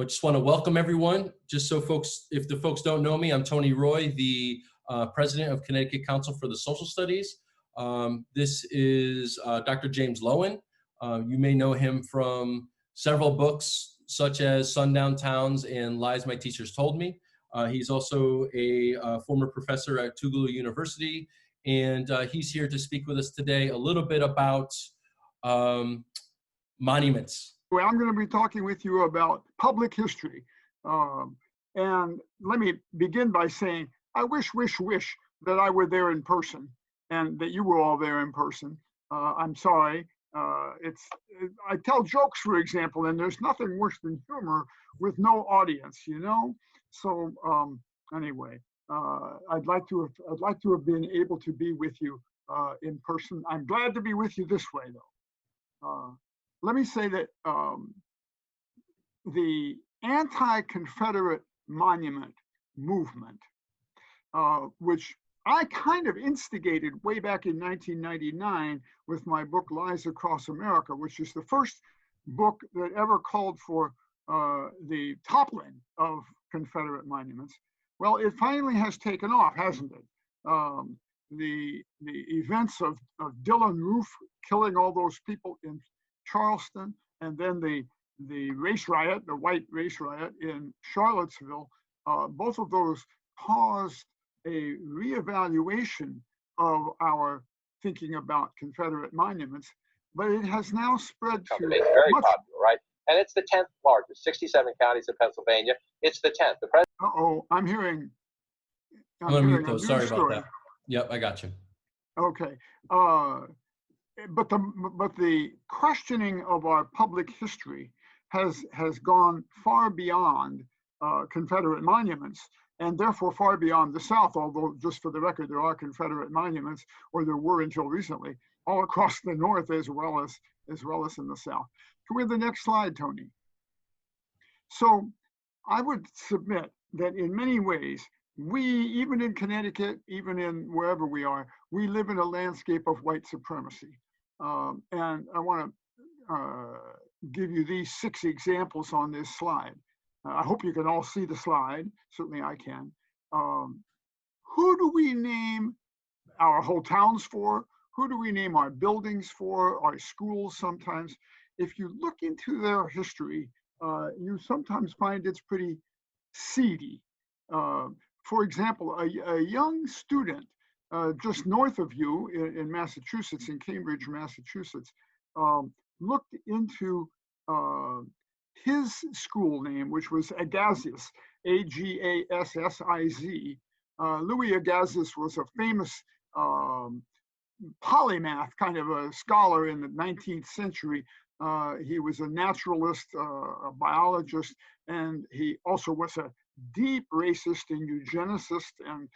I just want to welcome everyone. Just so folks, if the folks don't know me, I'm Tony Roy, the president of Connecticut Council for the Social Studies. This is Dr. James Loewen. You may know him from several books, such as Sundown Towns and Lies My Teachers Told Me. He's also a former professor at Tougaloo University, and he's here to speak with us today a little bit about monuments. Well, I'm going to be talking with you about public history. And let me begin by saying, I wish that I were there in person and that you were all there in person. I'm sorry. I tell jokes, for example, and there's nothing worse than humor with no audience, you know? So anyway, I'd like to have been able to be with you in person. I'm glad to be with you this way, though. Let me say that the Anti-Confederate monument movement, which I kind of instigated way back in 1999 with my book Lies Across America, which is the first book that ever called for the toppling of Confederate monuments. Well, it finally has taken off, hasn't it? The events of Dylann Roof killing all those people in Charleston, and then the race riot, the white race riot in Charlottesville, both of those caused a reevaluation of our thinking about Confederate monuments, but it has now spread to It's very popular, right? And it's the 10th largest, 67 counties in Pennsylvania. It's the 10th. The president. Uh-oh, I'm hearing I'm gonna mute those. Sorry about that. Yep, I got you. Okay. But the questioning of our public history has gone far beyond Confederate monuments, and therefore far beyond the South, although just for the record, there are Confederate monuments, or there were until recently, all across the North as well as in the South. Can we have the next slide, Tony? So I would submit that in many ways, we, even in Connecticut, even in wherever we are, we live in a landscape of white supremacy. And I want to give you these 6 examples on this slide. I hope you can all see the slide. Certainly I can. Who do we name our whole towns for? Who do we name our buildings for, our schools sometimes? If you look into their history, you sometimes find it's pretty seedy. For example, a young student just north of you in Massachusetts, in Cambridge, Massachusetts, looked into his school name, which was Agassiz, A-G-A-S-S-I-Z. Louis Agassiz was a famous polymath, kind of a scholar in the 19th century. He was a naturalist, a biologist, and he also was a deep racist and eugenicist, and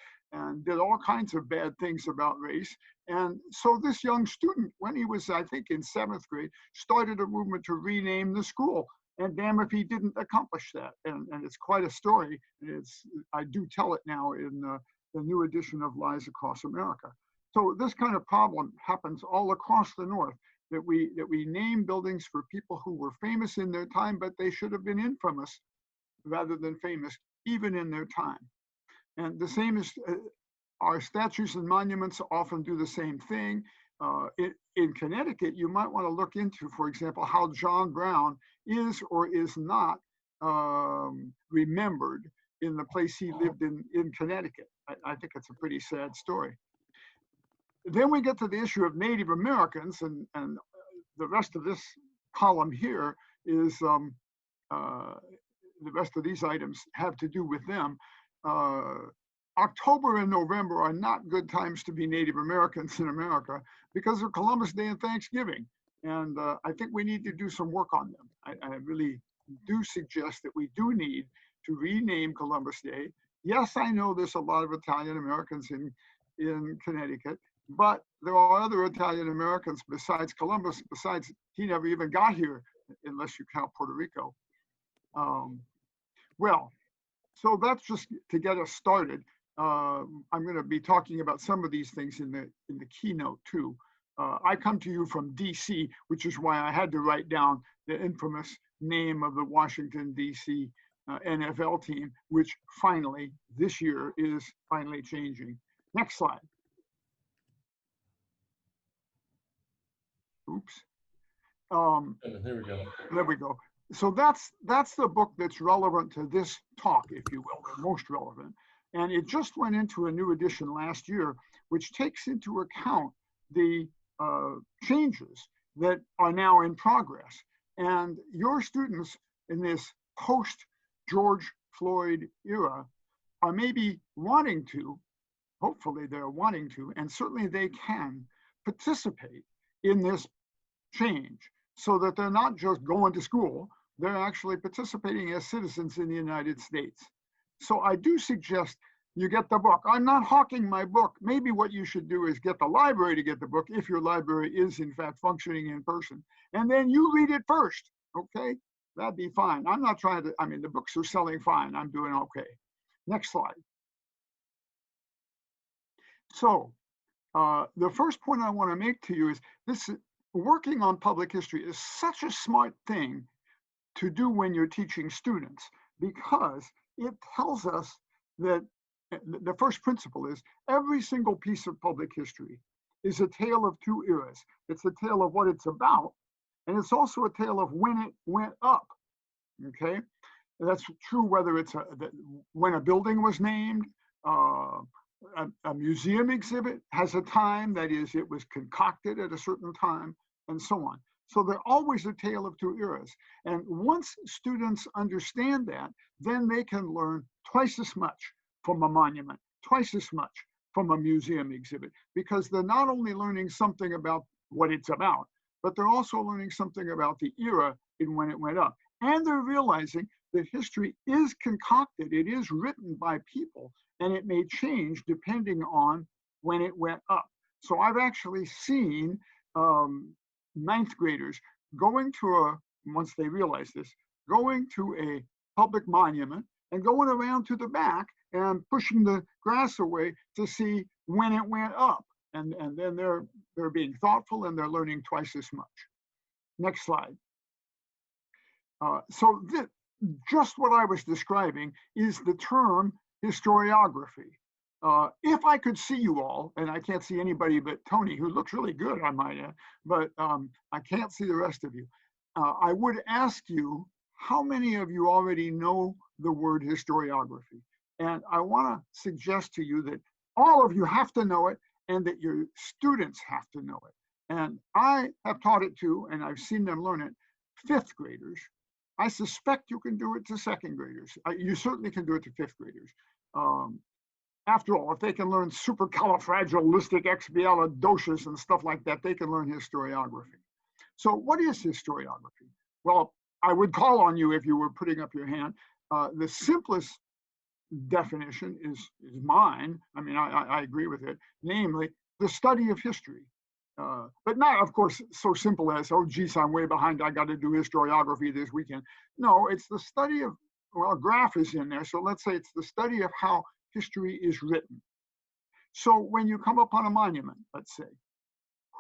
did all kinds of bad things about race. And so this young student, when he was, I think, in 7th grade, started a movement to rename the school. And damn if he didn't accomplish that. And it's quite a story. I do tell it now in the new edition of Lies Across America. So this kind of problem happens all across the North, that we name buildings for people who were famous in their time, but they should have been infamous rather than famous, even in their time. And the same is, our statues and monuments often do the same thing. In Connecticut, you might want to look into, for example, how John Brown is or is not remembered in the place he lived in Connecticut. I think it's a pretty sad story. Then we get to the issue of Native Americans, and the rest of this column here is, the rest of these items have to do with them. October and November are not good times to be Native Americans in America because of Columbus Day and Thanksgiving. And I think we need to do some work on them. I really do suggest that we do need to rename Columbus Day. Yes, I know there's a lot of Italian Americans in Connecticut, but there are other Italian Americans besides Columbus, besides he never even got here, unless you count Puerto Rico. Well, so that's just to get us started. I'm going to be talking about some of these things in the keynote too. I come to you from DC, which is why I had to write down the infamous name of the Washington, D.C. NFL team, which finally, this year, is finally changing. Next slide. Oops. There we go. There we go. So that's the book that's relevant to this talk, if you will, or most relevant. And it just went into a new edition last year, which takes into account the changes that are now in progress. And your students in this post-George Floyd era are maybe wanting to, hopefully they're wanting to, and certainly they can participate in this change so that they're not just going to school, they're actually participating as citizens in the United States. So I do suggest you get the book. I'm not hawking my book. Maybe what you should do is get the library to get the book if your library is in fact functioning in person. And then you read it first, okay? That'd be fine. I'm not trying to, I mean, the books are selling fine. I'm doing okay. Next slide. So the first point I want to make to you is this: working on public history is such a smart thing to do when you're teaching students, because it tells us that the first principle is every single piece of public history is a tale of two eras. It's a tale of what it's about, and it's also a tale of when it went up, okay? That's true whether it's when a building was named, a museum exhibit has a time, that is, it was concocted at a certain time, and so on. So they're always a tale of two eras. And once students understand that, then they can learn twice as much from a monument, twice as much from a museum exhibit, because they're not only learning something about what it's about, but they're also learning something about the era in when it went up. And they're realizing that history is concocted, it is written by people, and it may change depending on when it went up. So I've actually seen ninth graders going to once they realize this, going to a public monument and going around to the back and pushing the grass away to see when it went up. And then they're being thoughtful and they're learning twice as much. Next slide. So just what I was describing is the term historiography. If I could see you all, and I can't see anybody but Tony, who looks really good, I might add, but I can't see the rest of you. I would ask you, how many of you already know the word historiography? And I want to suggest to you that all of you have to know it, and that your students have to know it. And I have taught it to, and I've seen them learn it, fifth graders. I suspect you can do it to second graders. You certainly can do it to fifth graders. After all, if they can learn supercalifragilisticexpialidocious and stuff like that, they can learn historiography. So what is historiography? Well, I would call on you if you were putting up your hand. The simplest definition is mine. I mean, I agree with it. Namely, the study of history. But not, of course, so simple as, oh, geez, I'm way behind, I got to do historiography this weekend. No, it's the study of, well, graph is in there. So let's say it's the study of how history is written. So when you come upon a monument, let's say,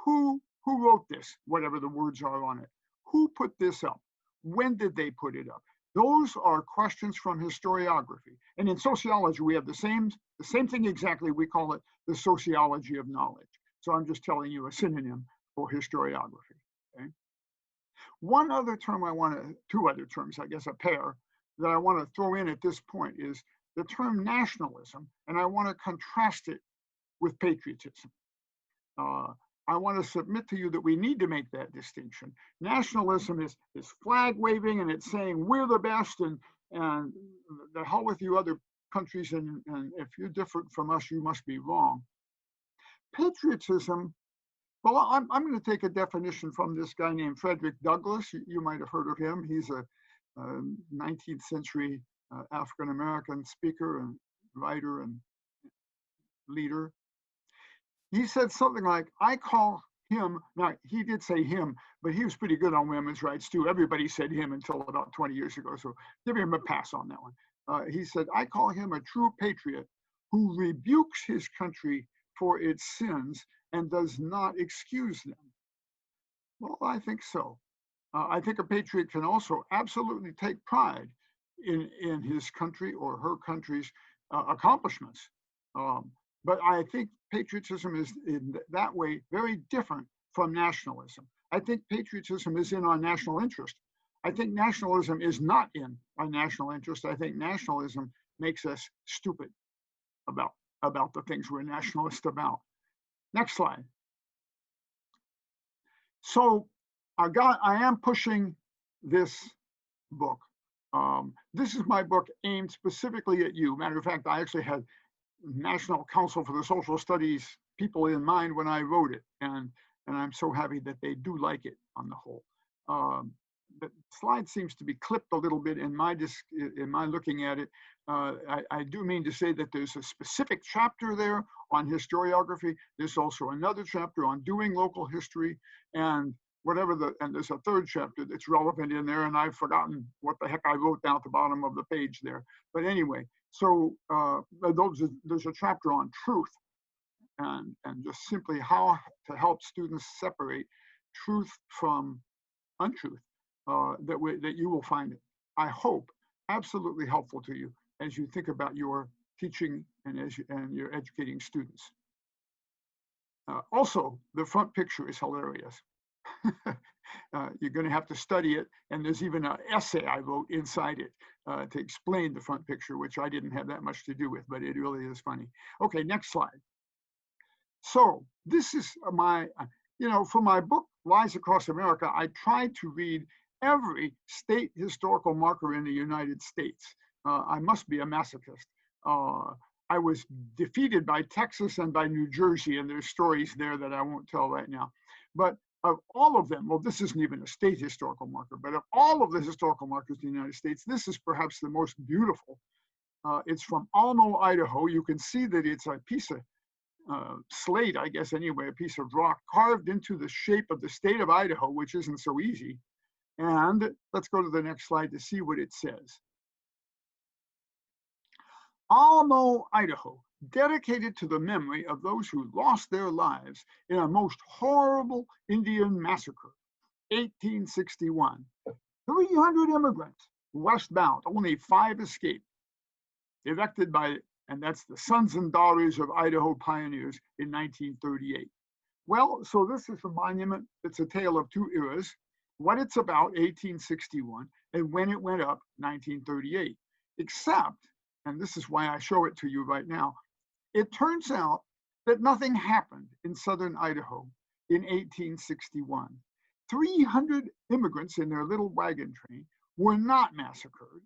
who wrote this, whatever the words are on it? Who put this up? When did they put it up? Those are questions from historiography. And in sociology, we have the same thing exactly. We call it the sociology of knowledge. So I'm just telling you a synonym for historiography. Okay? One other term two other terms, I guess a pair, that I want to throw in at this point is the term nationalism, and I want to contrast it with patriotism. I want to submit to you that we need to make that distinction. Nationalism is flag waving, and it's saying we're the best, and the hell with you other countries, and if you're different from us, you must be wrong. Patriotism, well, I'm going to take a definition from this guy named Frederick Douglass. You might have heard of him. He's a 19th century African-American speaker and writer and leader. He said something like, I call him, now he did say him, but he was pretty good on women's rights too. Everybody said him until about 20 years ago, so give him a pass on that one. He said, I call him a true patriot who rebukes his country for its sins and does not excuse them. Well, I think so. I think a patriot can also absolutely take pride in his country or her country's accomplishments. But I think patriotism is in that way very different from nationalism. I think patriotism is in our national interest. I think nationalism is not in our national interest. I think nationalism makes us stupid about the things we're nationalist about. Next slide. So I am pushing this book. This is my book aimed specifically at you. Matter of fact, I actually had National Council for the Social Studies people in mind when I wrote it, and I'm so happy that they do like it on the whole. The slide seems to be clipped a little bit in my looking at it. I do mean to say that there's a specific chapter there on historiography. There's also another chapter on doing local history, and and there's a third chapter that's relevant in there, and I've forgotten what the heck I wrote down at the bottom of the page there. But anyway, so there's a chapter on truth, and just simply how to help students separate truth from untruth. That you will find it, I hope, absolutely helpful to you as you think about your teaching and you're educating students. Also, the front picture is hilarious. You're going to have to study it, and there's even an essay I wrote inside it to explain the front picture, which I didn't have that much to do with, but it really is funny. Okay, next slide. So this is my, for my book, Lies Across America, I tried to read every state historical marker in the United States. I must be a masochist. I was defeated by Texas and by New Jersey, and there's stories there that I won't tell right now. But of all of them, well, this isn't even a state historical marker, but of all of the historical markers in the United States, this is perhaps the most beautiful. It's from Almo, Idaho. You can see that it's a piece of slate, I guess anyway, a piece of rock carved into the shape of the state of Idaho, which isn't so easy. And let's go to the next slide to see what it says. Almo, Idaho, dedicated to the memory of those who lost their lives in a most horrible Indian massacre, 1861. 300 immigrants westbound, only 5 escaped. Erected by, and that's the Sons and Daughters of Idaho Pioneers in 1938. Well, so this is a monument. It's a tale of two eras. What it's about, 1861, and when it went up, 1938. Except, and this is why I show it to you right now, it turns out that nothing happened in southern Idaho in 1861. 300 immigrants in their little wagon train were not massacred.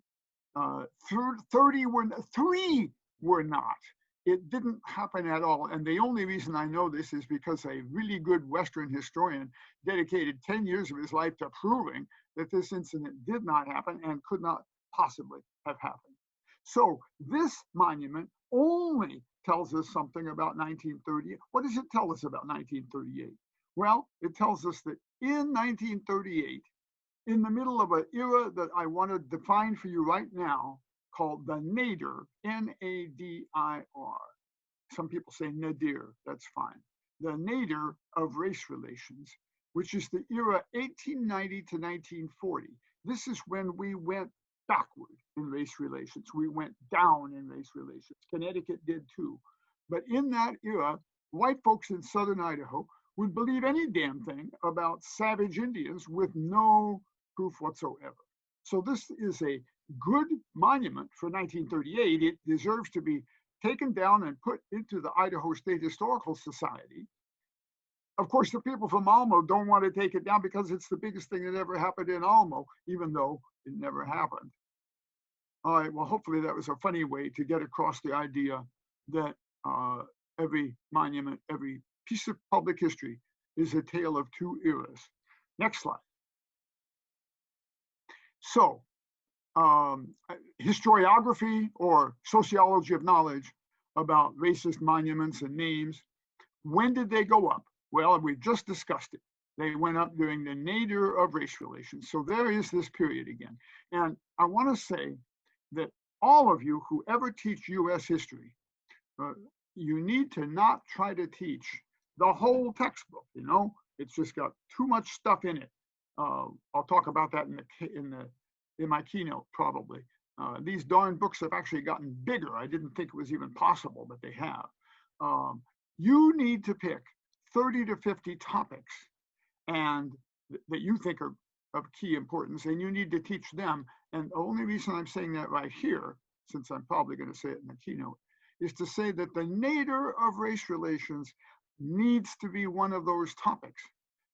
3 were not. It didn't happen at all. And the only reason I know this is because a really good Western historian dedicated 10 years of his life to proving that this incident did not happen and could not possibly have happened. So this monument only tells us something about 1938. What does it tell us about 1938? Well, it tells us that in 1938, in the middle of an era that I want to define for you right now, called the Nadir, N-A-D-I-R. Some people say Nadir, that's fine. The Nadir of race relations, which is the era 1890 to 1940. This is when we went backward in race relations. We went down in race relations. Connecticut did too. But in that era, white folks in southern Idaho would believe any damn thing about savage Indians with no proof whatsoever. So this is a good monument for 1938. It deserves to be taken down and put into the Idaho State Historical Society. Of course, the people from Almo don't want to take it down because it's the biggest thing that ever happened in Almo, even though it never happened. All right, well, hopefully that was a funny way to get across the idea that every monument, every piece of public history is a tale of two eras. Next slide. So, historiography or sociology of knowledge about racist monuments and names. When did they go up? Well, we just discussed it. They went up during the nadir of race relations. So there is this period again. And I want to say that all of you who ever teach US history, you need to not try to teach the whole textbook, it's just got too much stuff in it. I'll talk about that in my keynote probably. These darn books have actually gotten bigger. I didn't think it was even possible, but they have. You need to pick 30 to 50 topics and that you think are of key importance, and you need to teach them. And the only reason I'm saying that right here, since I'm probably going to say it in the keynote, is to say that the nadir of race relations needs to be one of those topics.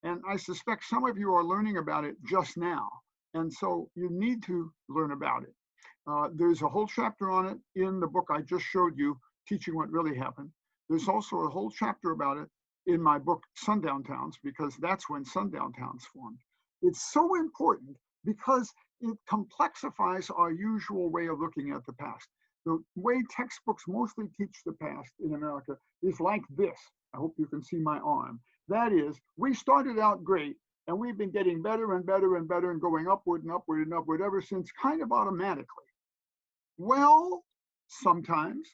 And I suspect some of you are learning about it just now. And so you need to learn about it. There's a whole chapter on it in the book I just showed you, Teaching What Really Happened. There's also a whole chapter about it in my book, Sundown Towns, because that's when sundown towns formed. It's so important because it complexifies our usual way of looking at the past. The way textbooks mostly teach the past in America is like this. I hope you can see my arm. That is, we started out great, and we've been getting better and better and better and going upward and upward and upward ever since, kind of automatically. Well, sometimes,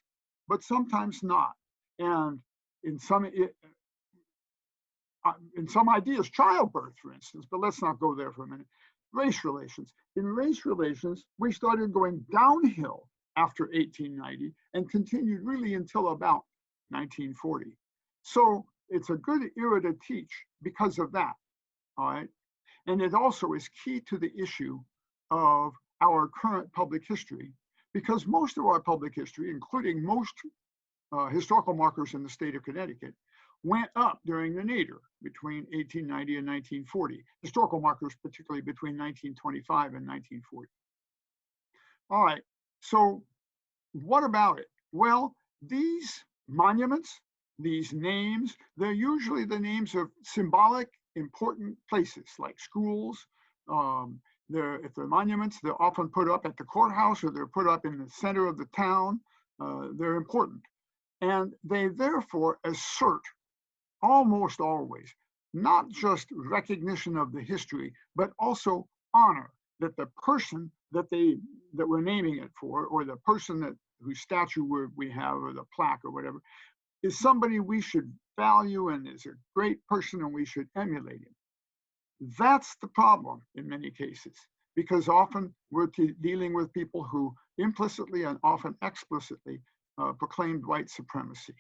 but sometimes not. And in some ideas, childbirth, for instance, but let's not go there for a minute. Race relations. In race relations, we started going downhill after 1890 and continued really until about 1940. So it's a good era to teach because of that, all right? And it also is key to the issue of our current public history, because most of our public history, including most historical markers in the state of Connecticut, went up during the nadir between 1890 and 1940. Historical markers, particularly between 1925 and 1940. All right, so what about it? Well, these monuments, these names, they're usually the names of symbolic, important places like schools. If they're monuments, they're often put up at the courthouse or they're put up in the center of the town. They're important. And they therefore assert almost always, not just recognition of the history, but also honor that the person that we're naming it for, or the person whose statue we have, or the plaque or whatever, is somebody we should value and is a great person and we should emulate him. That's the problem in many cases, because often we're dealing with people who implicitly and often explicitly proclaimed white supremacy.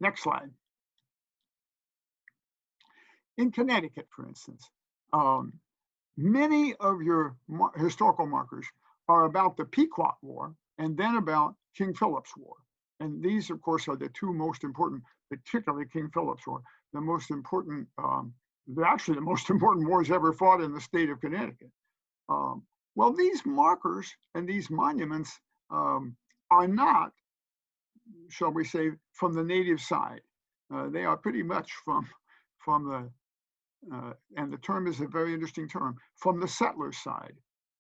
Next slide. In Connecticut, for instance, many of your historical markers are about the Pequot War and then about King Philip's War. And these, of course, are the two most important, particularly King Philip's War, the most important, actually the most important wars ever fought in the state of Connecticut. Well, these markers and these monuments are not, shall we say, from the native side. They are pretty much from the, and the term is a very interesting term, from the settler side.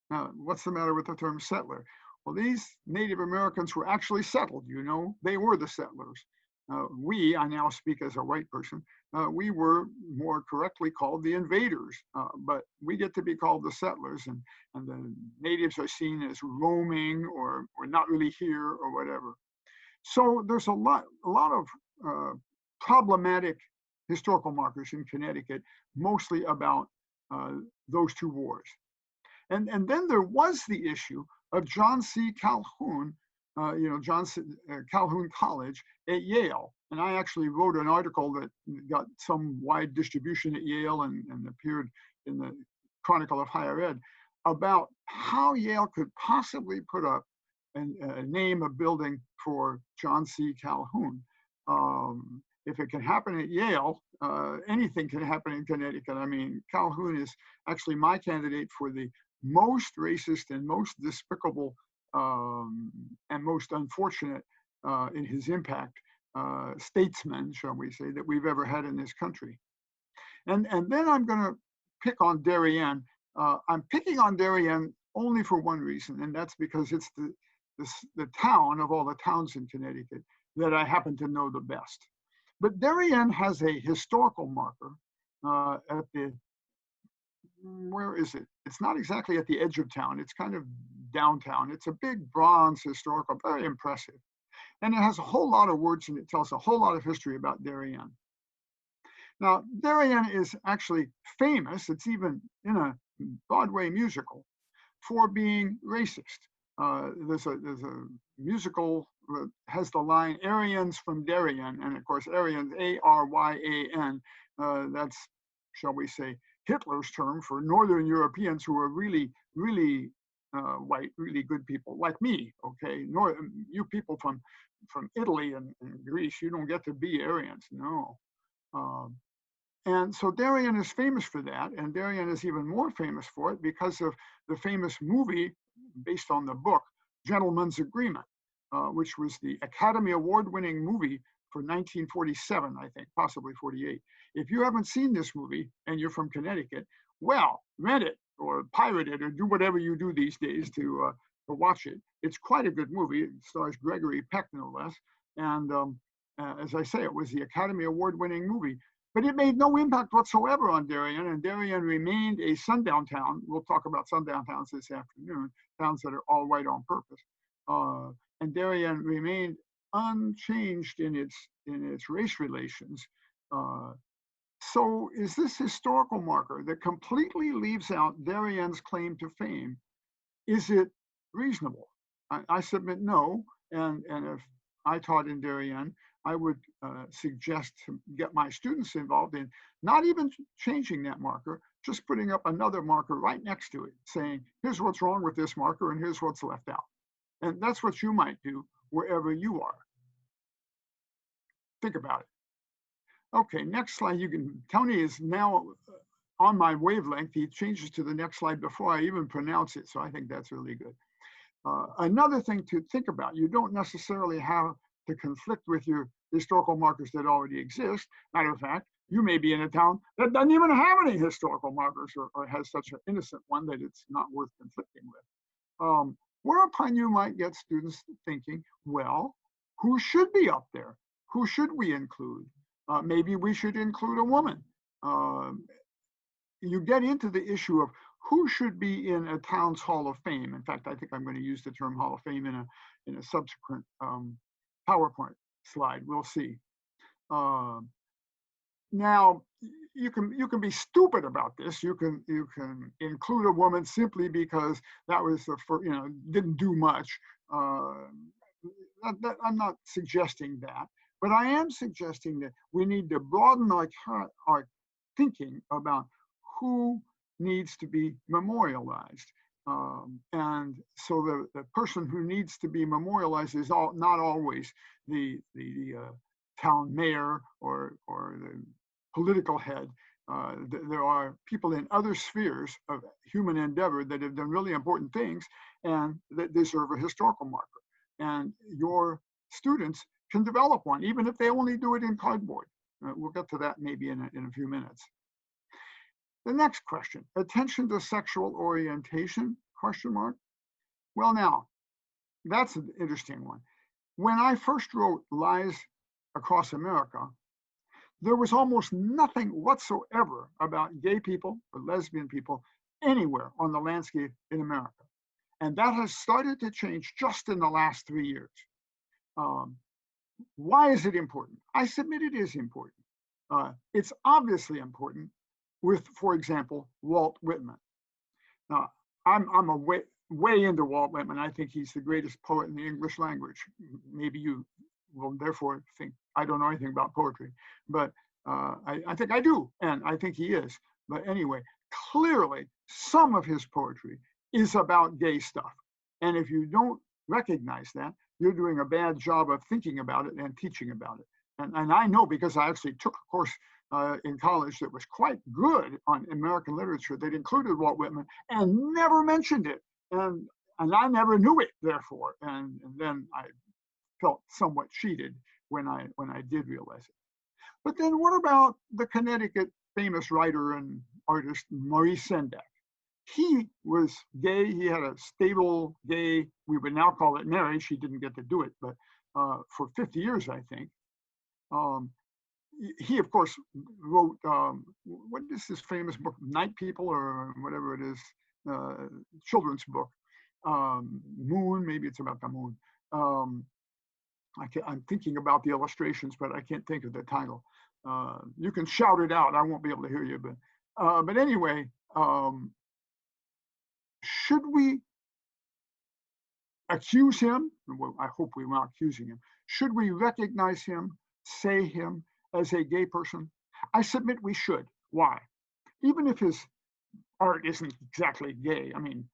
Now, what's the matter with the term settler? Well, these Native Americans were actually settled, you know, they were the settlers. I now speak as a white person, we were more correctly called the invaders, but we get to be called the settlers, and the natives are seen as roaming or not really here or whatever. So there's a lot of problematic historical markers in Connecticut, mostly about those two wars. And then there was the issue of John C. Calhoun, Calhoun College at Yale. And I actually wrote an article that got some wide distribution at Yale and appeared in the Chronicle of Higher Ed about how Yale could possibly put up and name a building for John C. Calhoun. If it can happen at Yale, anything can happen in Connecticut. I mean, Calhoun is actually my candidate for the most racist and most despicable and most unfortunate in his impact statesman, shall we say, that we've ever had in this country. And then I'm going to pick on Darien. I'm picking on Darien only for one reason, and that's because it's the town of all the towns in Connecticut that I happen to know the best. But Darien has a historical marker at the, where is it? It's not exactly at the edge of town. It's kind of downtown. It's a big bronze historical, very impressive. And it has a whole lot of words and it tells a whole lot of history about Darien. Now, Darien is actually famous. It's even in a Broadway musical for being racist. There's a musical that has the line Aryans from Darien, and of course Aryans, Aryan. That's, shall we say, Hitler's term for Northern Europeans who are really, really white, really good people, like me. Okay, you people from Italy and Greece, you don't get to be Aryans, no. And so Darien is famous for that, and Darien is even more famous for it because of the famous movie based on the book, Gentleman's Agreement, which was the Academy Award-winning movie for 1947, I think, possibly 48. If you haven't seen this movie and you're from Connecticut, well, rent it or pirate it or do whatever you do these days to watch it. It's quite a good movie. It stars Gregory Peck, no less. And as I say, it was the Academy Award-winning movie. But it made no impact whatsoever on Darien, and Darien remained a sundown town. We'll talk about sundown towns this afternoon, towns that are all white on purpose. And Darien remained unchanged in its race relations. So is this historical marker that completely leaves out Darien's claim to fame, is it reasonable? I submit no, and if I taught in Darien, I would suggest to get my students involved in not even changing that marker, just putting up another marker right next to it, saying, here's what's wrong with this marker and here's what's left out. And that's what you might do wherever you are. Think about it. Okay, next slide. Tony is now on my wavelength. He changes to the next slide before I even pronounce it, so I think that's really good. Another thing to think about, you don't necessarily have to conflict with your historical markers that already exist. Matter of fact, you may be in a town that doesn't even have any historical markers or has such an innocent one that it's not worth conflicting with. Whereupon you might get students thinking, well, who should be up there? Who should we include? Maybe we should include a woman. You get into the issue of who should be in a town's Hall of Fame. In fact, I think I'm going to use the term Hall of Fame in a subsequent PowerPoint slide. We'll see. Now, you can be stupid about this. You can include a woman simply because that was the first, didn't do much. I'm not suggesting that, but I am suggesting that we need to broaden our thinking about who needs to be memorialized. And so the person who needs to be memorialized is not always the town mayor or the political head. There are people in other spheres of human endeavor that have done really important things and that deserve a historical marker. And your students can develop one, even if they only do it in cardboard. We'll get to that maybe in a few minutes. The next question, attention to sexual orientation, question mark. Well, now, that's an interesting one. When I first wrote Lies Across America, there was almost nothing whatsoever about gay people or lesbian people anywhere on the landscape in America. And that has started to change just in the last 3 years. Why is it important? I submit it is important. It's obviously important with, for example, Walt Whitman. Now, I'm a way into Walt Whitman. I think he's the greatest poet in the English language. Maybe you will therefore think I don't know anything about poetry, but I think I do, and I think he is. But anyway, clearly some of his poetry is about gay stuff. And if you don't recognize that, you're doing a bad job of thinking about it and teaching about it. And I know because I actually took a course in college that was quite good on American literature that included Walt Whitman and never mentioned it. And I never knew it, therefore. And then I felt somewhat cheated when I did realize it. But then what about the Connecticut famous writer and artist Maurice Sendak? He was gay. He had a stable gay, we would now call it marriage. He didn't get to do it, but for 50 years, I think. He, of course, wrote, what is this famous book, Night People or whatever it is, children's book, Moon, maybe it's about the moon. I'm thinking about the illustrations, but I can't think of the title. You can shout it out. I won't be able to hear you, but anyway, should we accuse him? Well, I hope we're not accusing him. Should we recognize him, say him as a gay person? I submit we should. Why? Even if his art isn't exactly gay. I mean,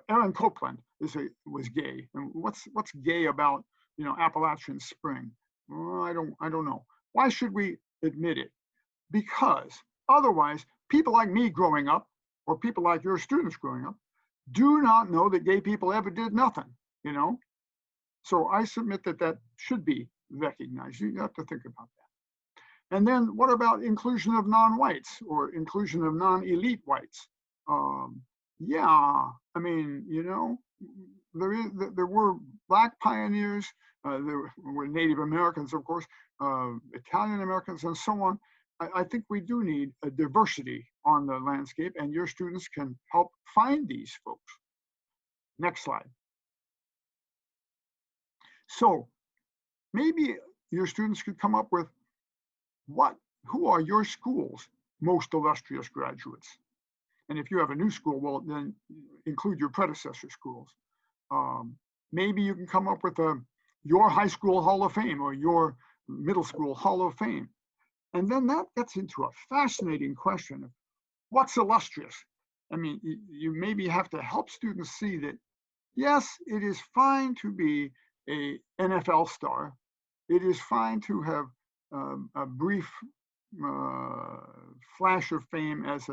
Aaron Copland was gay, and what's gay about, you know, Appalachian Spring? Well, I don't know. Why should we admit it? Because otherwise, people like me growing up, or people like your students growing up, do not know that gay people ever did nothing, you know? So I submit that that should be recognized. You have to think about that. And then what about inclusion of non-whites or inclusion of non-elite whites? Yeah, I mean, you know, there were Black pioneers, there were Native Americans, of course, Italian Americans, and so on. I think we do need a diversity on the landscape, and your students can help find these folks. Next slide. So maybe your students could come up with who are your school's most illustrious graduates? And if you have a new school, well, then include your predecessor schools. Maybe you can come up with your high school Hall of Fame or your middle school Hall of Fame. And then that gets into a fascinating question of what's illustrious? I mean, you maybe have to help students see that, yes, it is fine to be an NFL star. It is fine to have a brief flash of fame as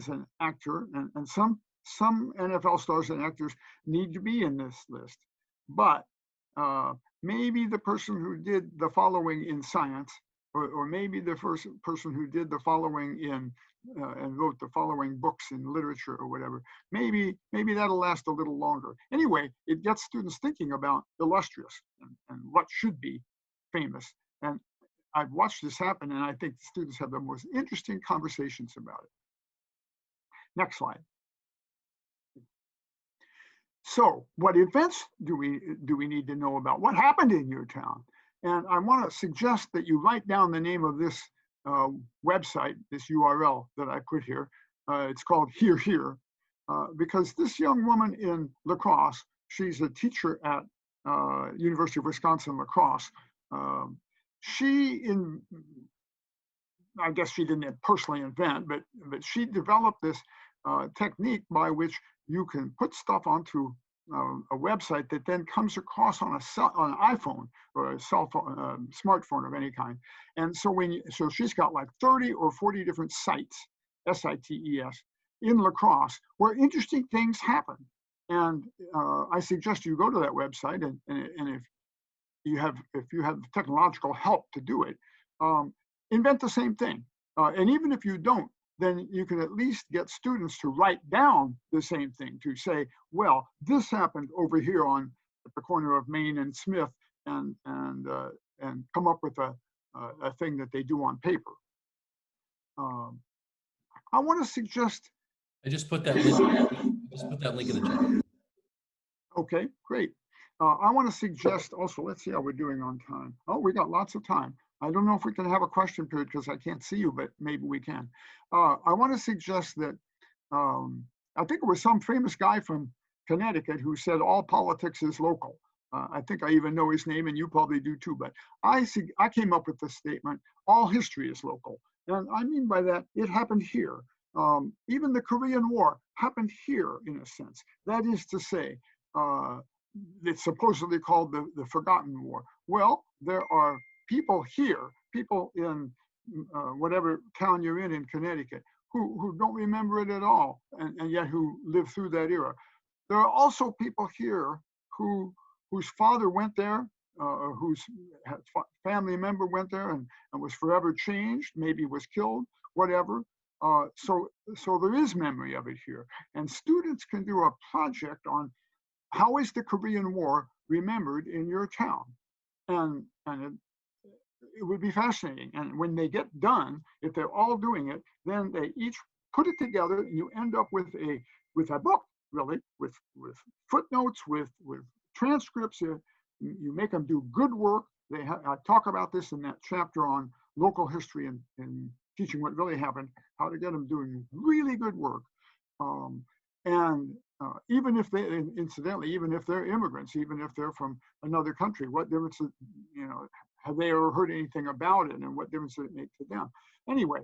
an actor, and some NFL stars and actors need to be in this list. But maybe the person who did the following in science, or maybe the first person who did the following in and wrote the following books in literature or whatever, maybe that'll last a little longer. Anyway, it gets students thinking about illustrious and what should be famous. And I've watched this happen, and I think the students have the most interesting conversations about it. Next slide. So what events do we need to know about? What happened in your town? And I want to suggest that you write down the name of this website, this URL that I put here. It's called Here Here, because this young woman in La Crosse, she's a teacher at University of Wisconsin La Crosse. I guess she didn't personally invent, but she developed this technique by which you can put stuff onto a website that then comes across on an iPhone or a cell phone, smartphone of any kind. And so so she's got like 30 or 40 different sites, SITES, in La Crosse where interesting things happen. And I suggest you go to that website, and if you have technological help to do it, invent the same thing. And even if you don't, then you can at least get students to write down the same thing, to say, well, this happened over here at the corner of Main and Smith, and come up with a thing that they do on paper. I want to suggest. I just put that link in the chat. Okay, great. I want to suggest also, let's see how we're doing on time. Oh, we got lots of time. I don't know if we can have a question period because I can't see you, but maybe we can. I want to suggest that, I think it was some famous guy from Connecticut who said all politics is local. I think I even know his name, and you probably do too, but I came up with the statement, all history is local. And I mean by that, it happened here. Even the Korean War happened here in a sense. That is to say, it's supposedly called the Forgotten War. Well, there are people here, people in whatever town you're in Connecticut, who don't remember it at all, and yet who lived through that era. There are also people here whose father went there, or whose family member went there and was forever changed, maybe was killed, whatever. So there is memory of it here. And students can do a project on how is the Korean War remembered in your town? And it would be fascinating. And when they get done, if they're all doing it, then they each put it together, and you end up with a book, really, with footnotes, with transcripts, you make them do good work. I talk about this in that chapter on local history and teaching what really happened, how to get them doing really good work. Even if they, incidentally, even if they're immigrants, even if they're from another country, what difference, have they ever heard anything about it, and what difference does it make to them? Anyway,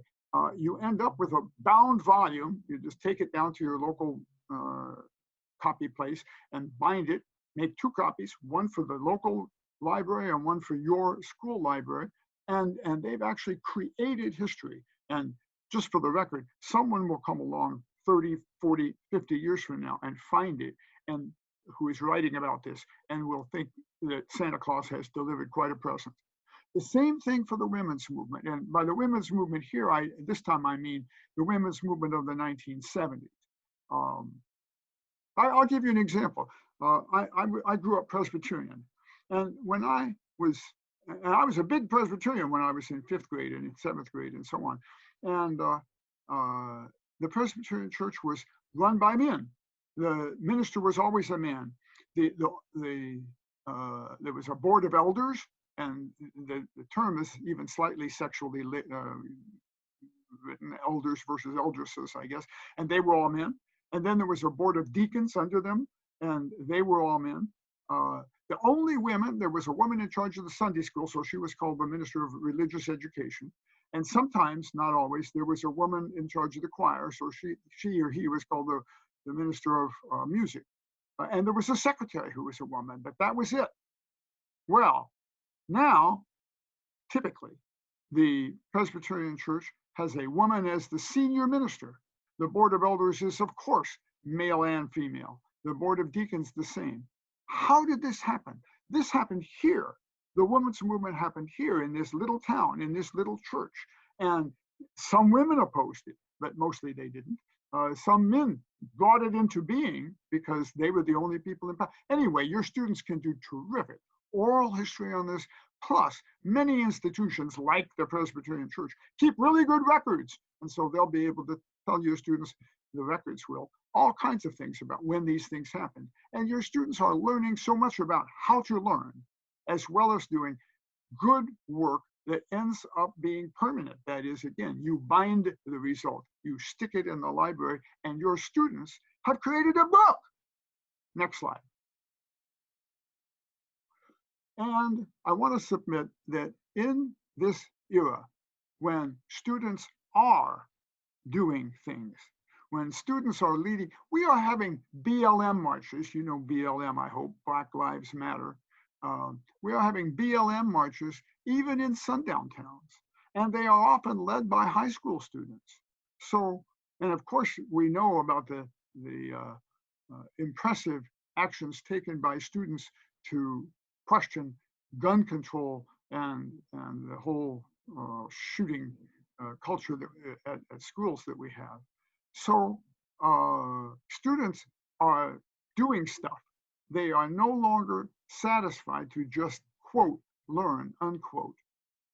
you end up with a bound volume. You just take it down to your local copy place and bind it, make 2 copies, one for the local library and one for your school library. And they've actually created history. And just for the record, someone will come along 30, 40, 50 years from now and find it, and who is writing about this, and will think that Santa Claus has delivered quite a present. The same thing for the women's movement. And by the women's movement here, this time I mean the women's movement of the 1970s. I'll give you an example. I grew up Presbyterian, and I was a big Presbyterian when I was in 5th grade and in 7th grade and so on. And the Presbyterian church was run by men. The minister was always a man. There was a board of elders, and the term is even slightly sexually written, elders versus eldresses, I guess, and they were all men. And then there was a board of deacons under them, and they were all men. The only women, there was a woman in charge of the Sunday school, so she was called the Minister of Religious Education. And sometimes, not always, there was a woman in charge of the choir, so she or he was called the Minister of Music. And there was a secretary who was a woman, but that was it. Well, now, typically, the Presbyterian Church has a woman as the senior minister. The Board of Elders is, of course, male and female. The Board of Deacons, the same. How did this happen? This happened here. The women's movement happened here in this little town, in this little church. And some women opposed it, but mostly they didn't. Some men brought it into being because they were the only people in power. Anyway, your students can do terrific oral history on this. Plus, many institutions like the Presbyterian Church keep really good records. And so they'll be able to tell your students, the records will, all kinds of things about when these things happen. And your students are learning so much about how to learn, as well as doing good work that ends up being permanent. That is, again, you bind the result, you stick it in the library, and your students have created a book. Next slide. And I want to submit that in this era, when students are doing things, when students are leading, we are having BLM marches. You know BLM, I hope, Black Lives Matter. We are having BLM marches even in sundown towns, and they are often led by high school students. So, and of course, we know about the impressive actions taken by students to question gun control and the whole shooting culture that, at schools that we have. So students are doing stuff. They are no longer satisfied to just quote, learn, unquote.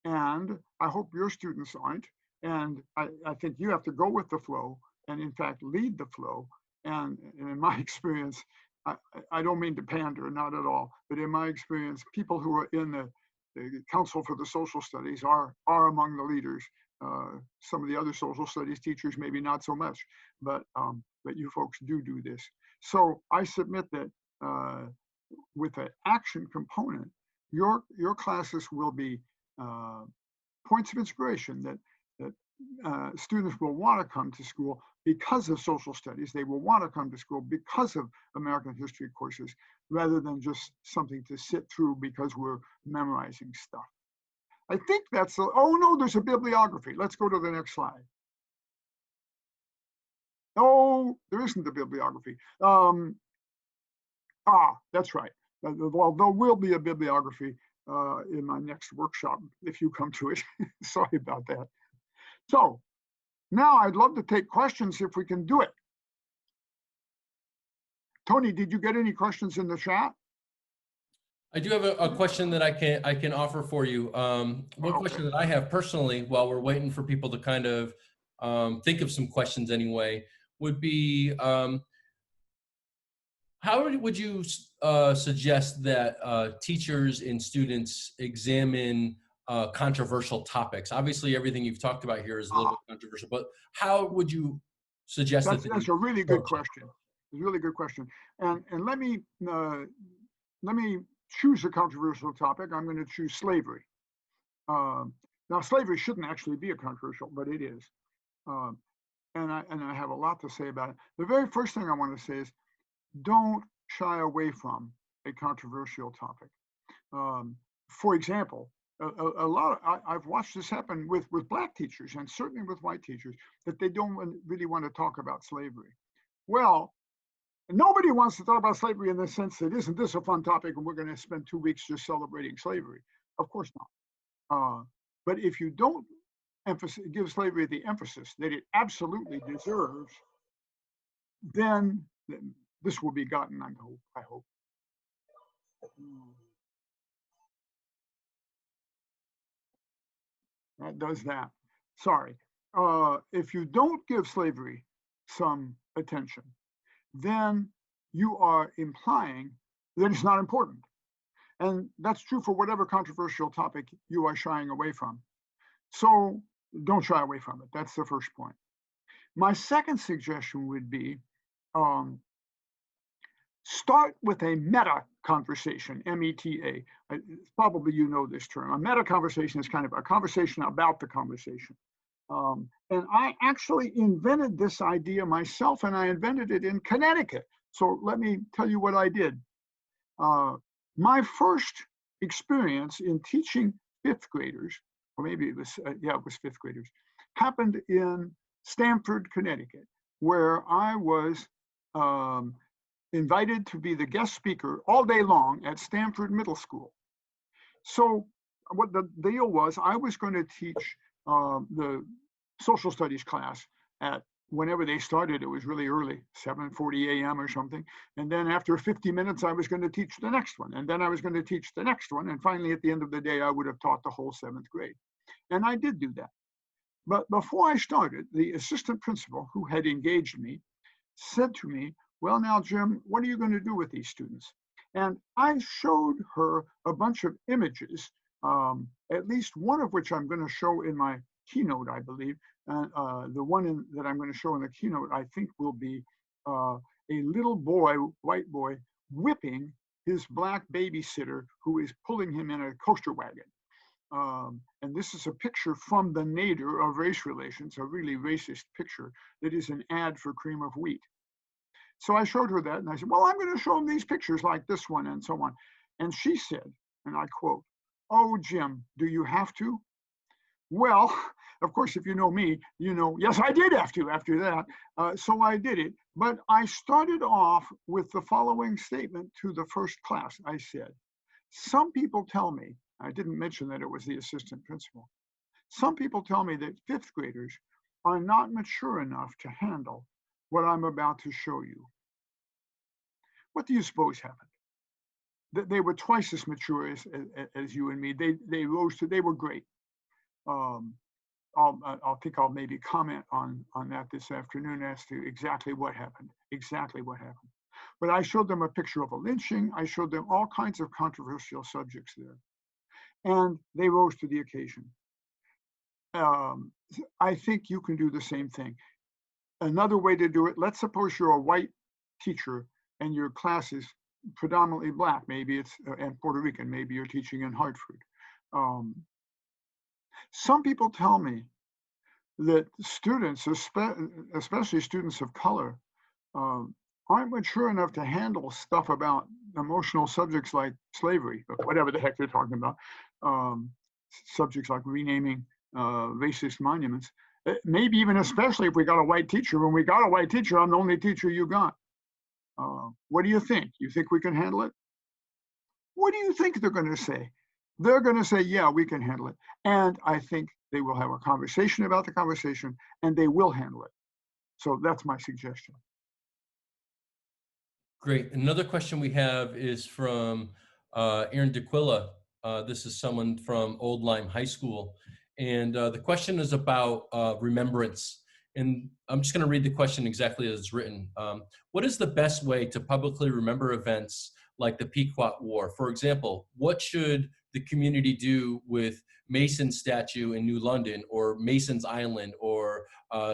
And I hope your students aren't. And I think you have to go with the flow and in fact lead the flow. And in my experience, I don't mean to pander, not at all, but in my experience, people who are in the Council for the Social Studies are among the leaders. Some of the other social studies teachers, maybe not so much, but you folks do this. So I submit that with an action component, your classes will be points of inspiration that students will want to come to school because of social studies. They will want to come to school because of American history courses, rather than just something to sit through because we're memorizing stuff. I think that's, oh no, there's a bibliography. Let's go to the next slide. No, there isn't a bibliography. That's right. Well, there will be a bibliography in my next workshop if you come to it. Sorry about that. So now I'd love to take questions if we can do it. Tony, did you get any questions in the chat? I do have a question that I can offer for you. One question that I have personally, while we're waiting for people to kind of think of some questions anyway, would be how would you suggest that teachers and students examine controversial topics? Obviously, everything you've talked about here is a little bit controversial, but how would you suggest that? That's a really good question. It's a really good question. And let me choose a controversial topic. I'm going to choose slavery. Now, slavery shouldn't actually be a controversial, but it is. And I have a lot to say about it. The very first thing I want to say is, don't shy away from a controversial topic. For example, I've watched this happen with Black teachers, and certainly with white teachers, that they don't really want to talk about slavery. Well, nobody wants to talk about slavery in the sense that, isn't this a fun topic and we're going to spend 2 weeks just celebrating slavery? Of course not. But if you don't give slavery the emphasis that it absolutely deserves, then this will be gotten, I hope. That does that. Sorry. If you don't give slavery some attention, then you are implying that it's not important. And that's true for whatever controversial topic you are shying away from. So don't shy away from it. That's the first point. My second suggestion would be, start with a meta conversation, M-E-T-A. Probably you know this term. A meta conversation is kind of a conversation about the conversation. And I actually invented this idea myself, and I invented it in Connecticut. So let me tell you what I did. My first experience in teaching fifth graders, or maybe it was, it was fifth graders, happened in Stamford, Connecticut, where I was invited to be the guest speaker all day long at Stamford Middle School. So what the deal was, I was going to teach the social studies class at whenever they started. It was really early, 7:40 a.m. or something. And then after 50 minutes, I was going to teach the next one. And then I was going to teach the next one. And finally, at the end of the day, I would have taught the whole 7th grade. And I did do that. But before I started, the assistant principal who had engaged me said to me, well, now, Jim, what are you going to do with these students? And I showed her a bunch of images, at least one of which I'm going to show in my keynote, I believe. The one that I'm going to show in the keynote, I think, will be a little boy, white boy, whipping his Black babysitter who is pulling him in a coaster wagon. And this is a picture from the nadir of race relations, a really racist picture that is an ad for cream of wheat. So I showed her that, and I said, well, I'm going to show them these pictures like this one and so on. And she said, and I quote, oh, Jim, do you have to? Well, of course, if you know me, you know, yes, I did have to after that. So I did it. But I started off with the following statement to the first class. I said, some people tell me, I didn't mention that it was the assistant principal. Some people tell me that fifth graders are not mature enough to handle what I'm about to show you. What do you suppose happened? They were twice as mature as you and me. They rose to, they were great. I think I'll maybe comment on that this afternoon as to exactly what happened. But I showed them a picture of a lynching. I showed them all kinds of controversial subjects there. And they rose to the occasion. I think you can do the same thing. Another way to do it, let's suppose you're a white teacher and your class is predominantly Black, maybe it's and Puerto Rican, maybe you're teaching in Hartford. Some people tell me that students, especially students of color, aren't mature enough to handle stuff about emotional subjects like slavery, or whatever the heck they're talking about, subjects like renaming racist monuments. Maybe even especially if we got a white teacher. When we got a white teacher, I'm the only teacher you got. What do you think? You think we can handle it? What do you think they're going to say? They're going to say, yeah, we can handle it. And I think they will have a conversation about the conversation, and they will handle it. So that's my suggestion. Great. Another question we have is from Aaron DeQuilla. This is someone from Old Lyme High School. And the question is about remembrance. And I'm just going to read the question exactly as it's written. What is the best way to publicly remember events like the Pequot War. For example, what should the community do with Mason's statue in New London, or Mason's Island, or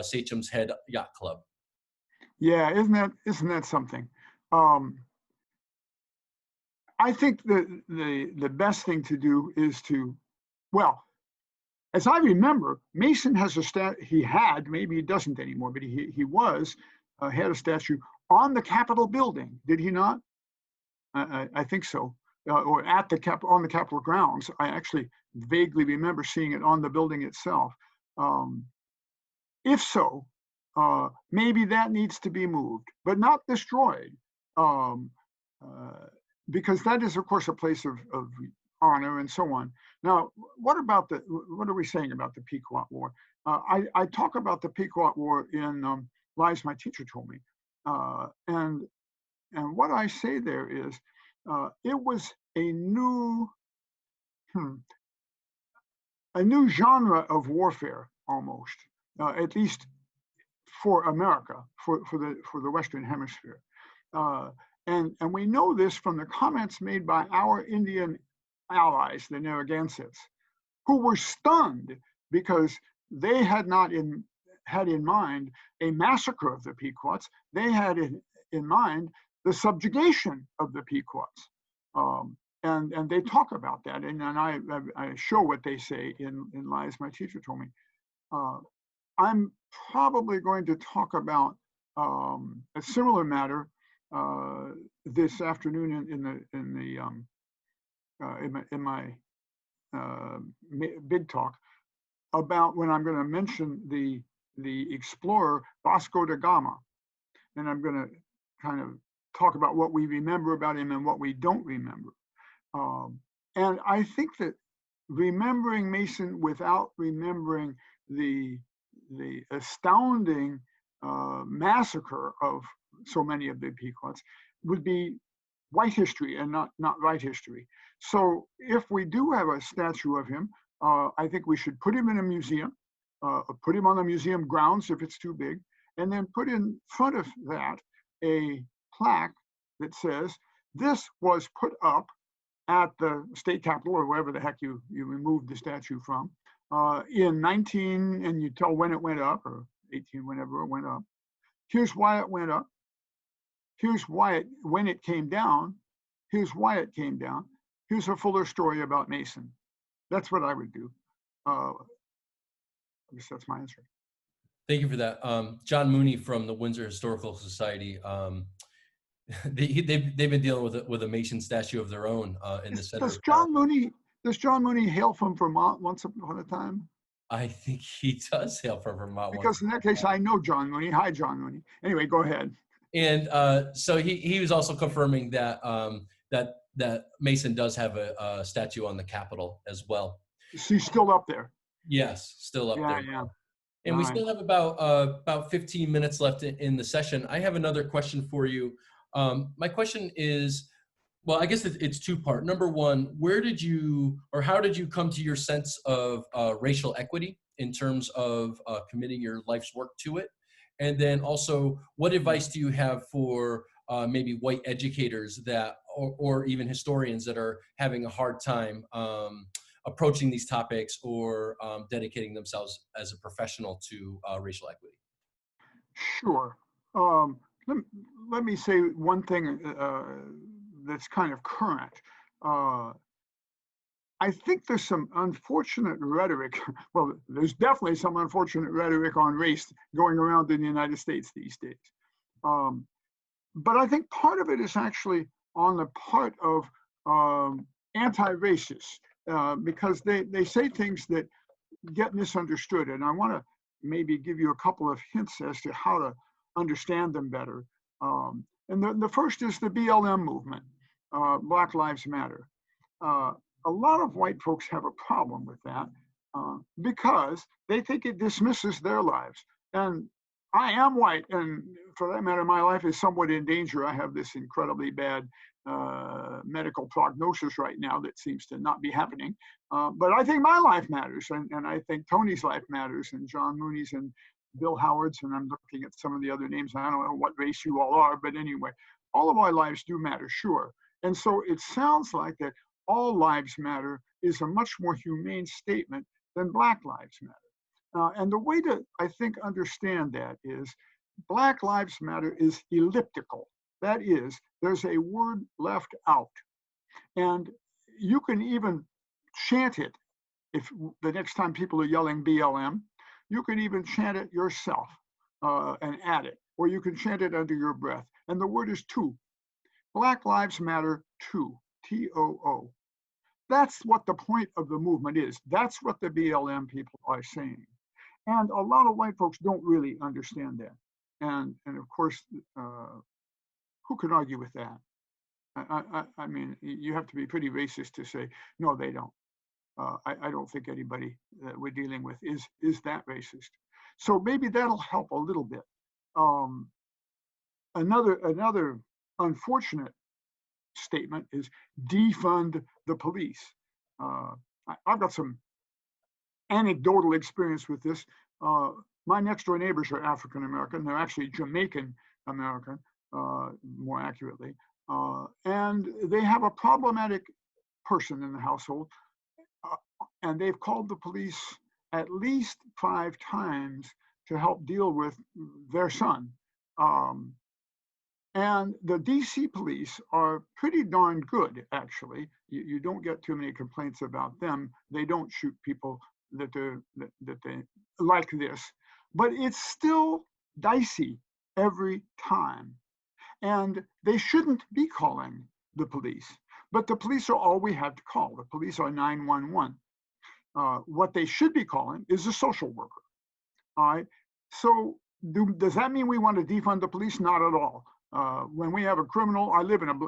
Sachem's Head Yacht Club? Yeah, isn't that something? I think the best thing to do is to, well, as I remember, Mason has he had, maybe he doesn't anymore, but he had a statue on the Capitol building, did he not? I think so, or on the Capitol grounds. I actually vaguely remember seeing it on the building itself. If so, maybe that needs to be moved, but not destroyed, because that is, of course, a place of honor and so on. Now, what are we saying about the Pequot War? I talk about the Pequot War in Lies My Teacher Told Me, and what I say there is, it was a new genre of warfare, almost, at least for America, for the Western Hemisphere, and we know this from the comments made by our Indian allies, the Narragansetts, who were stunned because they had not had in mind a massacre of the Pequots. They had in mind the subjugation of the Pequots. And they talk about that, and I show what they say in Lies My Teacher Told Me. I'm probably going to talk about a similar matter this afternoon in my big talk, about when I'm going to mention the explorer Vasco da Gama, and I'm going to kind of talk about what we remember about him and what we don't remember. And I think that remembering Mason without remembering the astounding massacre of so many of the Pequots would be white history and not right history. So if we do have a statue of him, I think we should put him in a museum, put him on the museum grounds if it's too big, and then put in front of that a plaque that says, this was put up at the state capitol, or wherever the heck you removed the statue from, in 19, and you tell when it went up, or 18, whenever it went up. Here's why it went up. Here's why when it came down. Here's why it came down. Here's a fuller story about Mason. That's what I would do. I guess that's my answer. Thank you for that. John Mooney from the Windsor Historical Society, they've been dealing with a Mason statue of their own in the center. Does John Mooney hail from Vermont once upon a time? I think he does hail from Vermont. Because in that case, I know John Mooney. Hi, John Mooney. Anyway, go ahead. And so he was also confirming that that Mason does have a statue on the Capitol as well. She's still up there. Yes, still up there. Yeah. And we still have about 15 minutes left in the session. I have another question for you. My question is, well, I guess it's two-part. Number one, where did you, or how did you come to your sense of racial equity in terms of committing your life's work to it? And then also, what advice do you have for maybe white educators that, or even historians that are having a hard time approaching these topics or dedicating themselves as a professional to racial equity? Sure. Let me say one thing that's kind of current. I think there's some unfortunate rhetoric. Well, there's definitely some unfortunate rhetoric on race going around in the United States these days. But I think part of it is actually on the part of anti-racists, because they say things that get misunderstood. And I want to maybe give you a couple of hints as to how to understand them better. And the first is the BLM movement, Black Lives Matter. A lot of white folks have a problem with that because they think it dismisses their lives. And I am white, and for that matter, my life is somewhat in danger. I have this incredibly bad medical prognosis right now that seems to not be happening. But I think my life matters, and I think Tony's life matters, and John Mooney's, and Bill Howard's, and I'm looking at some of the other names. I don't know what race you all are, but anyway, all of our lives do matter, sure. And so it sounds like that all lives matter is a much more humane statement than Black Lives Matter. And the way to, I think, understand that is Black Lives Matter is elliptical. That is, there's a word left out. And you can even chant it if the next time people are yelling BLM, you can even chant it yourself and add it, or you can chant it under your breath. And the word is too. Black Lives Matter too, T-O-O. That's what the point of the movement is. That's what the BLM people are saying. And a lot of white folks don't really understand that. And of course, who can argue with that? I mean, you have to be pretty racist to say, no, they don't. I don't think anybody that we're dealing with is that racist. So maybe that'll help a little bit. Another unfortunate statement is defund the police. I've got some anecdotal experience with this. My next door neighbors are African American. They're actually Jamaican American, more accurately. And they have a problematic person in the household. And they've called the police at least 5 times to help deal with their son. And the DC police are pretty darn good, actually. You don't get too many complaints about them. They don't shoot people that they like this, but it's still dicey every time. And they shouldn't be calling the police, but the police are all we have to call. The police are 911. What they should be calling is a social worker. All right. So does that mean we want to defund the police? Not at all. When we have a criminal, I live in a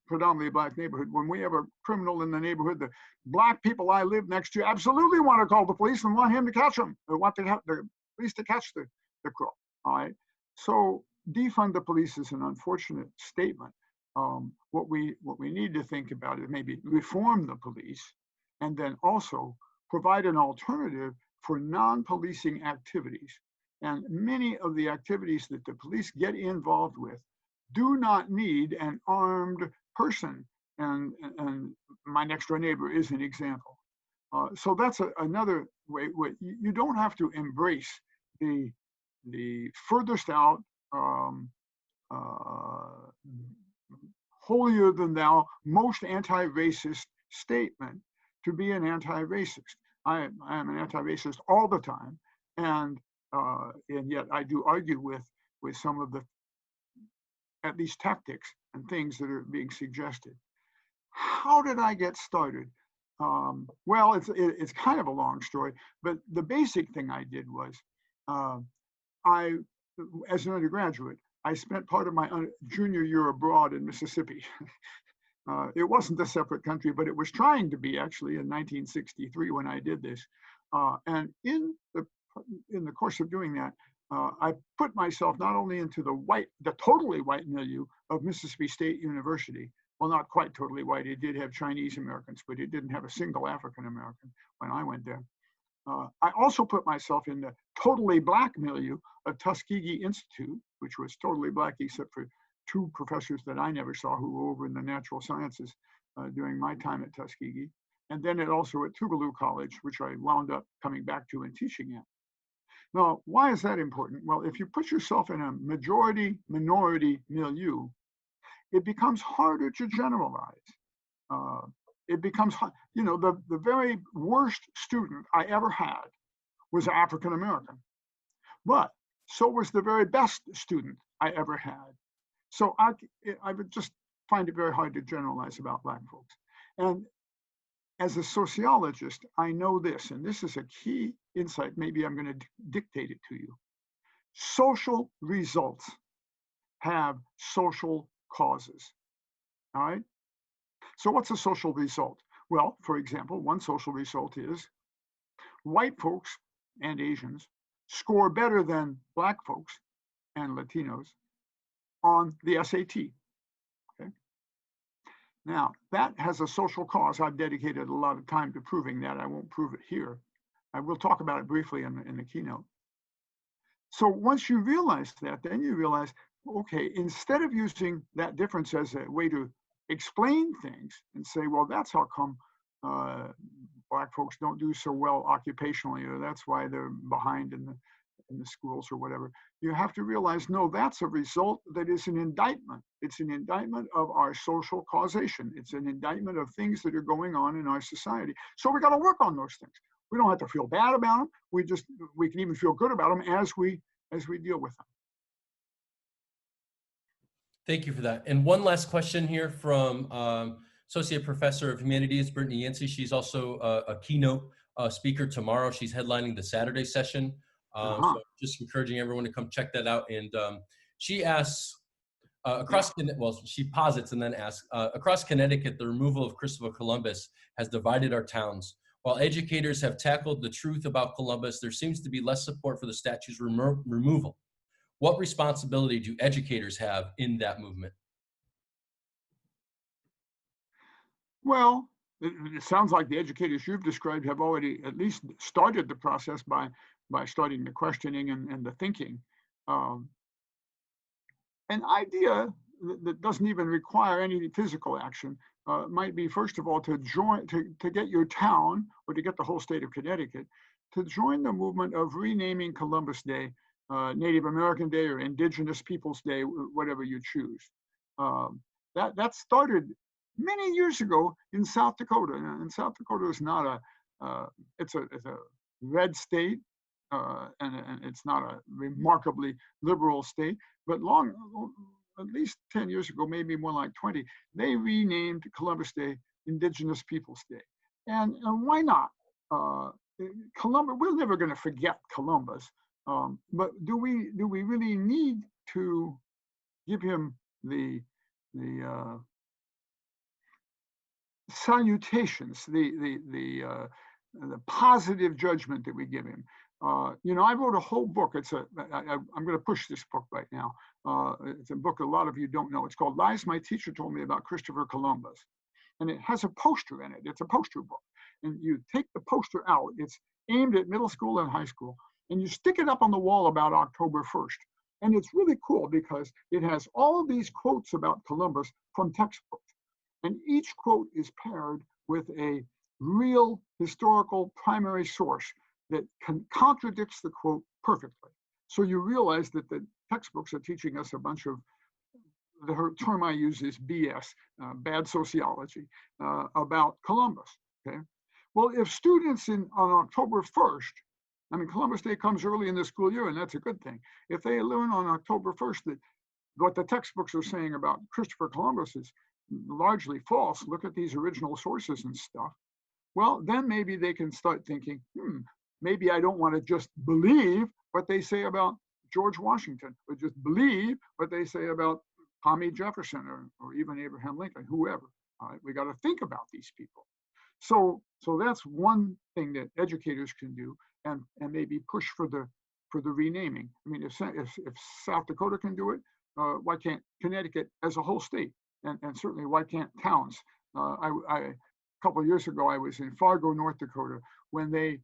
predominantly Black neighborhood. When we have a criminal in the neighborhood, the Black people I live next to absolutely want to call the police and want him to catch him. They want the police to catch the crook. All right. So defund the police is an unfortunate statement. What we need to think about is maybe reform the police, and then also provide an alternative for non-policing activities. And many of the activities that the police get involved with do not need an armed person. And my next door neighbor is an example. So that's another way. You don't have to embrace the furthest out, holier than thou, most anti-racist statement to be an anti-racist. I am an anti-racist all the time, and yet I do argue with some of the, at least, tactics and things that are being suggested. How did I get started? Well, it's kind of a long story, but the basic thing I did was, as an undergraduate, I spent part of my junior year abroad in Mississippi. It wasn't a separate country, but it was trying to be, actually, in 1963 when I did this. And in the course of doing that, I put myself not only into the totally white milieu of Mississippi State University. Well, not quite totally white. It did have Chinese Americans, but it didn't have a single African American when I went there. I also put myself in the totally Black milieu of Tuskegee Institute, which was totally Black except for 2 professors that I never saw who were over in the natural sciences during my time at Tuskegee. And then also at Tougaloo College, which I wound up coming back to and teaching at. Now, why is that important? Well, if you put yourself in a majority-minority milieu, it becomes harder to generalize. It becomes, the very worst student I ever had was African American, but so was the very best student I ever had. So I would just find it very hard to generalize about Black folks. And as a sociologist, I know this, and this is a key insight. Maybe I'm going to dictate it to you. Social results have social causes. All right? So what's a social result? Well, for example, one social result is white folks and Asians score better than Black folks and Latinos on the SAT. Okay. Now, that has a social cause. I've dedicated a lot of time to proving that. I won't prove it here. I will talk about it briefly in the keynote. So once you realize that, then you realize, okay, instead of using that difference as a way to explain things and say, well, that's how come Black folks don't do so well occupationally, or that's why they're behind in the schools or whatever. You have to realize, no, that's a result that is an indictment. It's an indictment of our social causation. It's an indictment of things that are going on in our society. So we got to work on those things. We don't have to feel bad about them. We can even feel good about them as we deal with them. Thank you for that. And one last question here from Associate Professor of Humanities, Brittany Yancey. She's also a keynote speaker tomorrow. She's headlining the Saturday session. So just encouraging everyone to come check that out. And she asks, she posits and then asks, across Connecticut, the removal of Christopher Columbus has divided our towns. While educators have tackled the truth about Columbus, there seems to be less support for the statue's removal. What responsibility do educators have in that movement? Well, it sounds like the educators you've described have already at least started the process by starting the questioning and the thinking. An idea that doesn't even require any physical action might be, first of all, to get your town, or to get the whole state of Connecticut, to join the movement of renaming Columbus Day Native American Day or Indigenous Peoples Day, whatever you choose. That started many years ago in South Dakota. And South Dakota is not it's a red state, and it's not a remarkably liberal state, but at least 10 years ago, maybe more like 20, they renamed Columbus Day Indigenous Peoples Day. And why not? Columbus, we're never going to forget Columbus. But do we really need to give him the salutations, the positive judgment that we give him? I wrote a whole book. I'm going to push this book right now. It's a book a lot of you don't know. It's called Lies My Teacher Told Me About Christopher Columbus. And it has a poster in it. It's a poster book. And you take the poster out. It's aimed at middle school and high school. And you stick it up on the wall about October 1st. And it's really cool because it has all these quotes about Columbus from textbooks. And each quote is paired with a real historical primary source that contradicts the quote perfectly. So you realize that the textbooks are teaching us a bunch of, the term I use is BS, bad sociology, about Columbus. Okay. Well, if students on October 1st, I mean, Columbus Day comes early in the school year, and that's a good thing. If they learn on October 1st that what the textbooks are saying about Christopher Columbus is largely false, look at these original sources and stuff, well, then maybe they can start thinking, maybe I don't want to just believe what they say about George Washington, or just believe what they say about Tommy Jefferson or even Abraham Lincoln, whoever. All right, we got to think about these people. So that's one thing that educators can do, and maybe push for the renaming. I mean, if South Dakota can do it, why can't Connecticut as a whole state? And certainly why can't towns? A couple of years ago, I was in Fargo, North Dakota, when they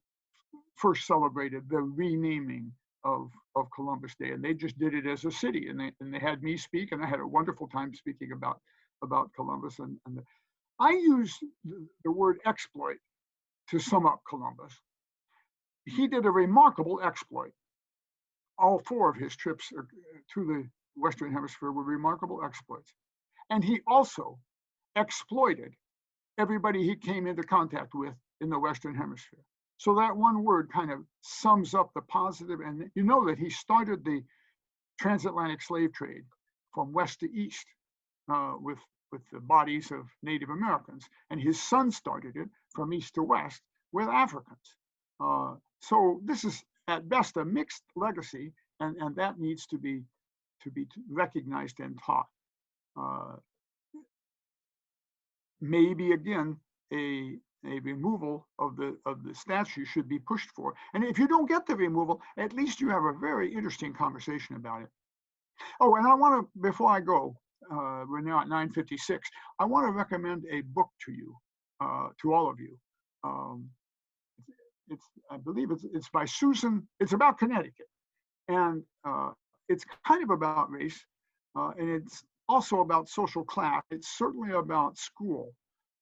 first celebrated the renaming of Columbus Day, and they just did it as a city, and they had me speak, and I had a wonderful time speaking about Columbus. And I use the word exploit to sum up Columbus. He did a remarkable exploit. All 4 of his trips to the Western Hemisphere were remarkable exploits. And he also exploited everybody he came into contact with in the Western Hemisphere. So that one word kind of sums up the positive. And you know that he started the transatlantic slave trade from west to east with the bodies of Native Americans. And his son started it from east to west with Africans. So this is at best a mixed legacy, and that needs to be recognized and taught. Maybe again a removal of the statue should be pushed for. And if you don't get the removal, at least you have a very interesting conversation about it. Oh, and I want to, before I go, we're now at 9:56. I want to recommend a book to you, to all of you. I believe it's by Susan. It's about Connecticut, and it's kind of about race, and it's also about social class. It's certainly about school.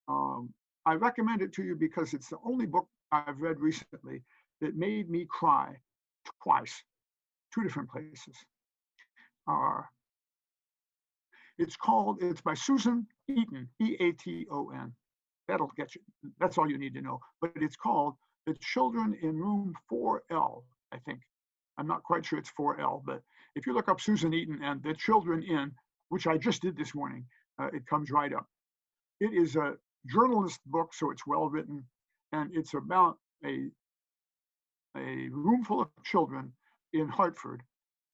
I recommend it to you because it's the only book I've read recently that made me cry twice, 2 different places. It's by Susan Eaton, E-A-T-O-N. That'll get you, that's all you need to know. But it's called The Children in Room 4L, I think. I'm not quite sure it's 4L, but if you look up Susan Eaton and The Children in, which I just did this morning, it comes right up. It is a journalist book, so it's well written, and it's about a room full of children in Hartford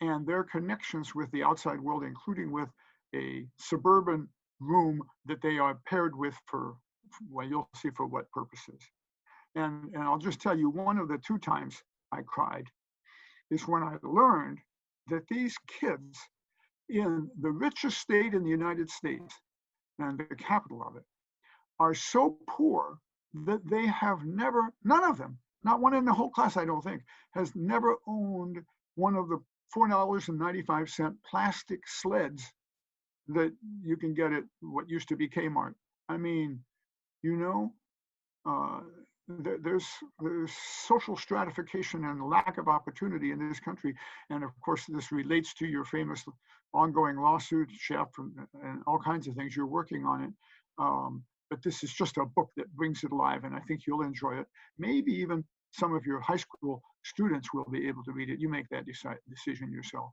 and their connections with the outside world, including with a suburban room that they are paired with for, well, you'll see for what purposes. And I'll just tell you, one of the 2 times I cried is when I learned that these kids in the richest state in the United States, and the capital of it, are so poor that they have never, none of them, not one in the whole class, I don't think, has never owned one of the $4.95 plastic sleds that you can get at what used to be Kmart. I mean, you know, there's social stratification and lack of opportunity in this country. And of course, this relates to your famous ongoing lawsuit, Chef, and all kinds of things. You're working on it. But this is just a book that brings it alive, and I think you'll enjoy it. Maybe even some of your high school students will be able to read it. You make that decision yourself.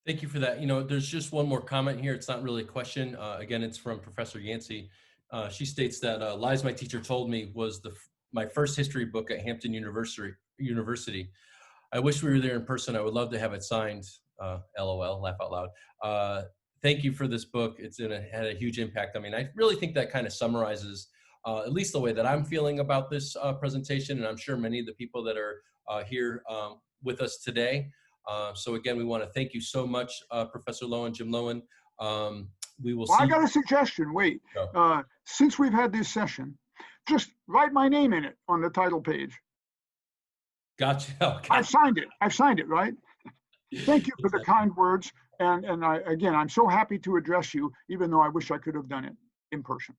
Thank you for that. You know, there's just one more comment here. It's not really a question. Again, it's from Professor Yancey. She states that Lies My Teacher Told Me was my first history book at Hampton University. I wish we were there in person. I would love to have it signed. LOL, laugh out loud. Thank you for this book. It's had a huge impact. I mean, I really think that kind of summarizes at least the way that I'm feeling about this presentation, and I'm sure many of the people that are here with us today. So again, we want to thank you so much, Professor Loewen, Jim Loewen. We will see. I got a suggestion. Wait, since we've had this session, just write my name in it on the title page. Gotcha. Okay. I've signed it, right? Thank you for the kind words. And again, I'm so happy to address you, even though I wish I could have done it in person.